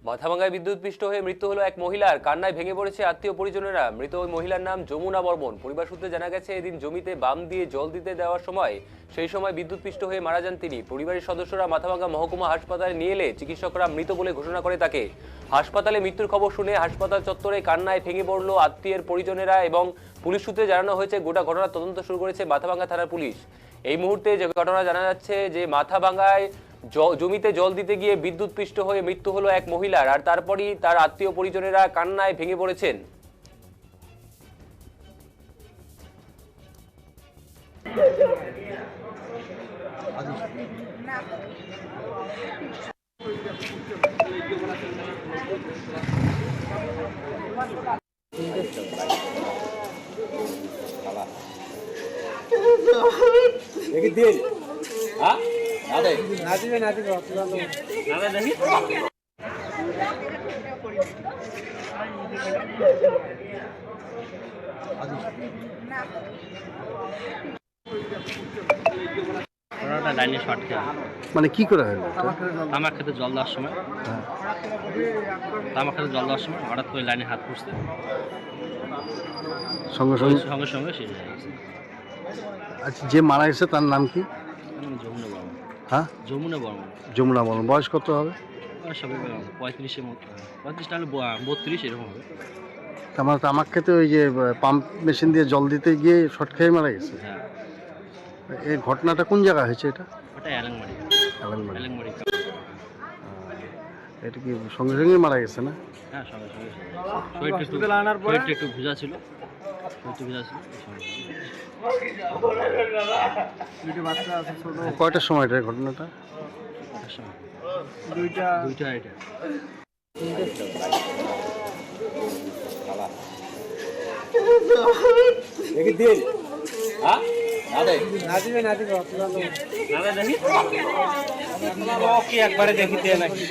মাথাভাঙ্গায় বিদ্যুৎপৃষ্ট হয়ে মৃত্যু হলো এক মহিলার। কান্নায় ভেঙে পড়েছে আত্মীয় পরিজনেরা। মৃত ওই মহিলার নাম যমুনা বর্মন। পরিবার সূত্রে জানা গেছে, এদিন জমিতে বাম দিয়ে জল দিতে দেওয়ার সময় বিদ্যুৎপৃষ্ট হয়ে মারা যান তিনি। পরিবারের সদস্যরা মাথাভাঙ্গা মহকুমা হাসপাতালে নিয়ে এলে চিকিৎসকরা মৃত বলে ঘোষণা করে তাকে। হাসপাতালে মৃত্যুর খবর শুনে হাসপাতাল চত্বরে কান্নায় ভেঙে পড়ল আত্মীয়ের পরিজনেরা এবং পুলিশ সূত্রে জানানো হয়েছে গোটা ঘটনার তদন্ত শুরু করেছে মাথাভাঙ্গা থানার পুলিশ। এই মুহূর্তে যে ঘটনা জানা যাচ্ছে যে মাথাভাঙ্গায় জমিতে জল দিতে গিয়ে বিদ্যুৎপৃষ্ট হয়ে মৃত্যু হলো এক মহিলার, আর তারপরই তার আত্মীয় পরিজনেরা কান্নায় ভেঙে পড়েছেন। লাইনে শর্ট খেয়ে মানে কি করে হলো? তামাক খেতে জল দেওয়ার সময় হঠাৎ করে লাইনে হাত পুষতে সঙ্গে সঙ্গে সঙ্গে শেষ হয়ে গেছে। আচ্ছা, যে মারা গেছে তার নাম কি? যমুনা বর্মন। হ্যাঁ, যমুনা বর্মন। যমুনা বর্মন। বয়স কত হবে? সবাই 35-এর মতো, 35 না হলে 32 এরকম হবে। আমার তামাক খেতে ওই যে পাম্প মেশিন দিয়ে জল দিতে গিয়ে শর্ট খেয়ে মারা গেছে। হ্যাঁ, এই ঘটনাটা কোন জায়গায় হয়েছে? এটা ওটা অ্যালেংমারি। এটা কি সঙ্গে সঙ্গে মারা গেছে না? হ্যাঁ, সঙ্গে শরীরটা একটু ভেজা ছিল। কয়টার সময় এটা ঘটনাটা? দুইটা এটা একবারে দেখিতে নাকি